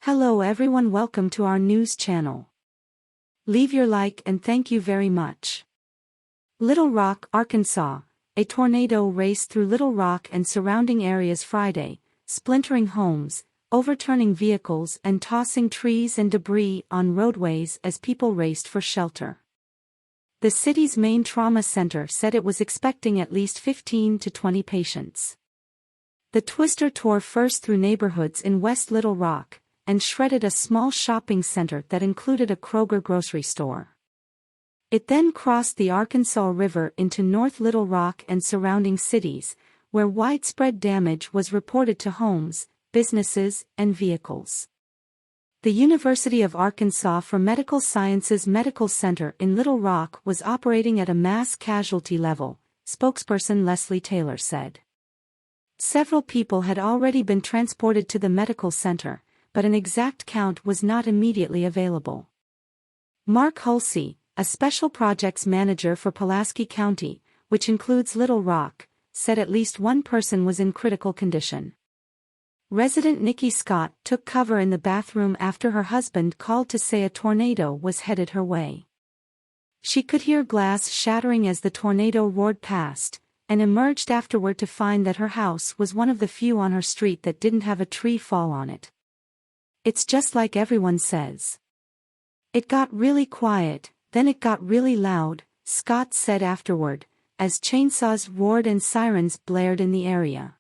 Hello everyone, welcome to our news channel. Leave your like and thank you very much. Little Rock, Arkansas. A tornado raced through Little Rock and surrounding areas Friday, splintering homes, overturning vehicles and tossing trees and debris on roadways as people raced for shelter. The city's main trauma center said it was expecting at least 15 to 20 patients. The twister tore first through neighborhoods in West Little Rock, and shredded a small shopping center that included a Kroger grocery store. It then crossed the Arkansas River into North Little Rock and surrounding cities, where widespread damage was reported to homes, businesses, and vehicles. The University of Arkansas for Medical Sciences Medical Center in Little Rock was operating at a mass casualty level, spokesperson Leslie Taylor said. Several people had already been transported to the medical center, but an exact count was not immediately available. Mark Hulsey, a special projects manager for Pulaski County, which includes Little Rock, said at least one person was in critical condition. Resident Nikki Scott took cover in the bathroom after her husband called to say a tornado was headed her way. She could hear glass shattering as the tornado roared past, and emerged afterward to find that her house was one of the few on her street that didn't have a tree fall on it. "It's just like everyone says. It got really quiet, then it got really loud," Scott said afterward, as chainsaws roared and sirens blared in the area.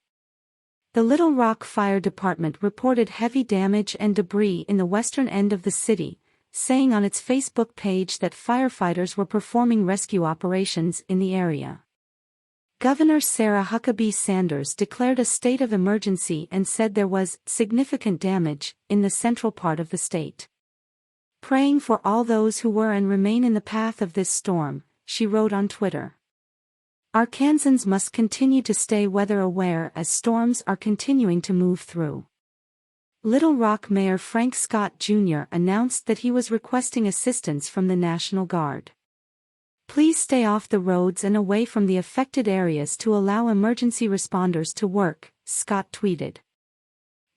The Little Rock Fire Department reported heavy damage and debris in the western end of the city, saying on its Facebook page that firefighters were performing rescue operations in the area. Governor Sarah Huckabee Sanders declared a state of emergency and said there was significant damage in the central part of the state. "Praying for all those who were and remain in the path of this storm," she wrote on Twitter. Arkansans must continue to stay weather aware as storms are continuing to move through. Little Rock Mayor Frank Scott Jr. announced that he was requesting assistance from the National Guard. "Please stay off the roads and away from the affected areas to allow emergency responders to work," Scott tweeted.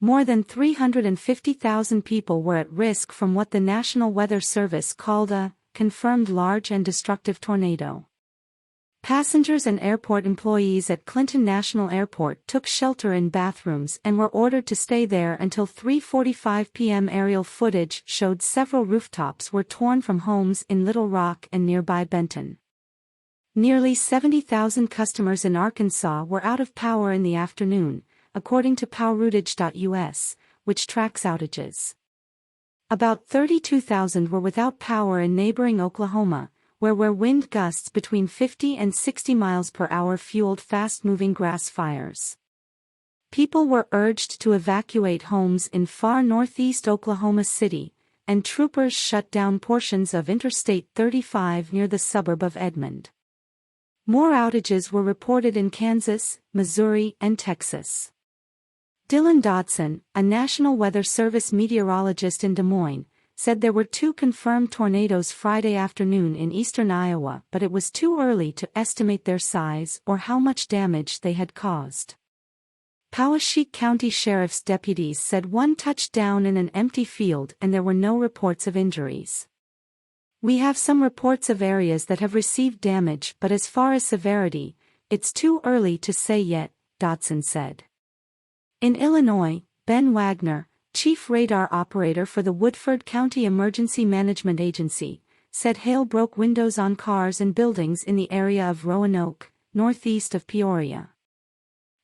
More than 350,000 people were at risk from what the National Weather Service called a confirmed large and destructive tornado. Passengers and airport employees at Clinton National Airport took shelter in bathrooms and were ordered to stay there until 3:45 p.m. Aerial footage showed several rooftops were torn from homes in Little Rock and nearby Benton. Nearly 70,000 customers in Arkansas were out of power in the afternoon, according to poweroutage.us, which tracks outages. About 32,000 were without power in neighboring Oklahoma, where wind gusts between 50 and 60 miles per hour fueled fast-moving grass fires. People were urged to evacuate homes in far northeast Oklahoma City, and troopers shut down portions of Interstate 35 near the suburb of Edmond. More outages were reported in Kansas, Missouri, and Texas. Dylan Dodson, a National Weather Service meteorologist in Des Moines, said there were 2 confirmed tornadoes Friday afternoon in eastern Iowa, but it was too early to estimate their size or how much damage they had caused. Poweshiek County Sheriff's deputies said one touched down in an empty field and there were no reports of injuries. "We have some reports of areas that have received damage, but as far as severity, it's too early to say yet," Dodson said. In Illinois, Ben Wagner, chief radar operator for the Woodford County Emergency Management Agency, said hail broke windows on cars and buildings in the area of Roanoke, northeast of Peoria.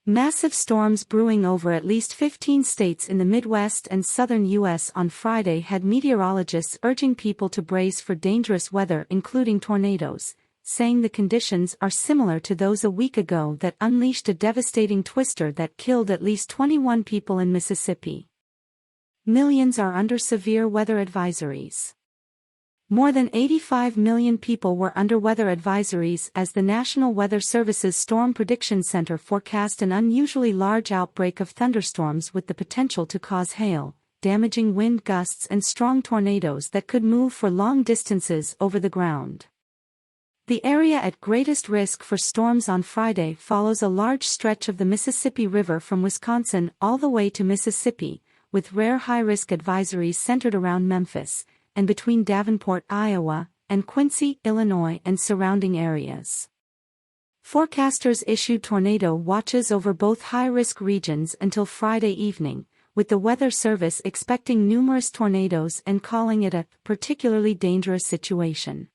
Massive storms brewing over at least 15 states in the Midwest and southern U.S. on Friday had meteorologists urging people to brace for dangerous weather including tornadoes, saying the conditions are similar to those a week ago that unleashed a devastating twister that killed at least 21 people in Mississippi. Millions are under severe weather advisories. More than 85 million people were under weather advisories as the National Weather Service's Storm Prediction Center forecast an unusually large outbreak of thunderstorms with the potential to cause hail, damaging wind gusts and strong tornadoes that could move for long distances over the ground. The area at greatest risk for storms on Friday follows a large stretch of the Mississippi River from Wisconsin all the way to Mississippi, with rare high-risk advisories centered around Memphis, and between Davenport, Iowa, and Quincy, Illinois and surrounding areas. Forecasters issued tornado watches over both high-risk regions until Friday evening, with the Weather Service expecting numerous tornadoes and calling it a particularly dangerous situation.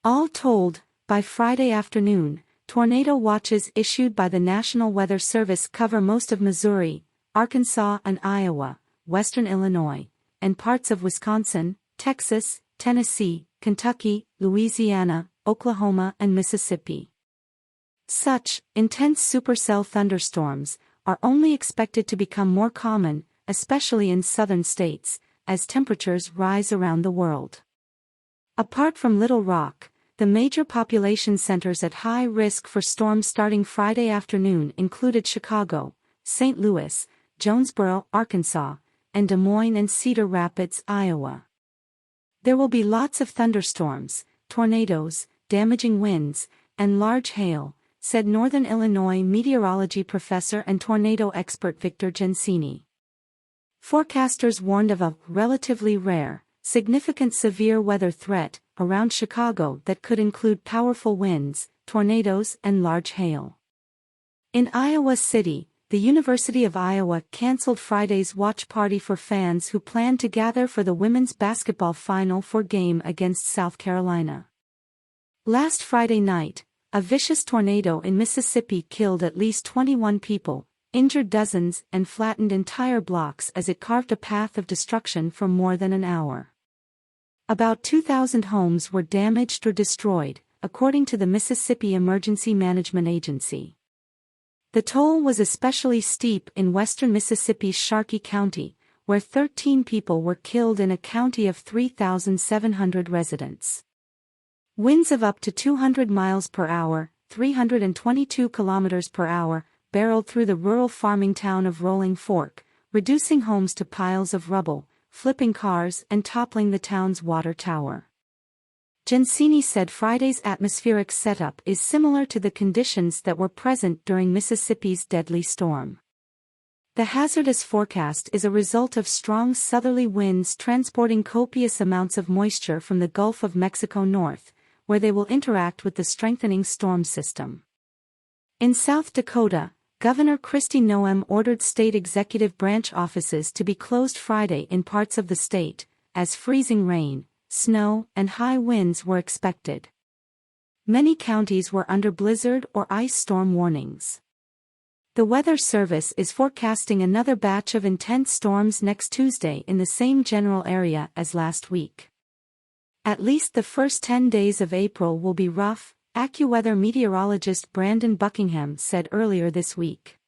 All told, by Friday afternoon, tornado watches issued by the National Weather Service cover most of Missouri, Arkansas and Iowa, western Illinois, and parts of Wisconsin, Texas, Tennessee, Kentucky, Louisiana, Oklahoma and Mississippi. Such intense supercell thunderstorms are only expected to become more common, especially in southern states, as temperatures rise around the world. Apart from Little Rock, the major population centers at high risk for storms starting Friday afternoon included Chicago, St. Louis, Jonesboro, Arkansas, and Des Moines and Cedar Rapids, Iowa. There will be lots of thunderstorms, tornadoes, damaging winds, and large hail, said Northern Illinois meteorology professor and tornado expert Victor Gensini. Forecasters warned of a relatively rare, significant severe weather threat around Chicago that could include powerful winds, tornadoes, and large hail. In Iowa City, the University of Iowa canceled Friday's watch party for fans who planned to gather for the women's basketball Final Four game against South Carolina. Last Friday night, a vicious tornado in Mississippi killed at least 21 people, injured dozens and flattened entire blocks as it carved a path of destruction for more than an hour. About 2,000 homes were damaged or destroyed, according to the Mississippi Emergency Management Agency. The toll was especially steep in western Mississippi's Sharkey County, where 13 people were killed in a county of 3,700 residents. Winds of up to 200 miles per hour, 322 kilometers per hour, barreled through the rural farming town of Rolling Fork, reducing homes to piles of rubble, flipping cars and toppling the town's water tower. Gensini said Friday's atmospheric setup is similar to the conditions that were present during Mississippi's deadly storm. The hazardous forecast is a result of strong southerly winds transporting copious amounts of moisture from the Gulf of Mexico north, where they will interact with the strengthening storm system. In South Dakota, Governor Kristi Noem ordered state executive branch offices to be closed Friday in parts of the state, as freezing rain, snow, and high winds were expected. Many counties were under blizzard or ice storm warnings. The Weather Service is forecasting another batch of intense storms next Tuesday in the same general area as last week. At least the first 10 days of April will be rough, AccuWeather meteorologist Brandon Buckingham said earlier this week.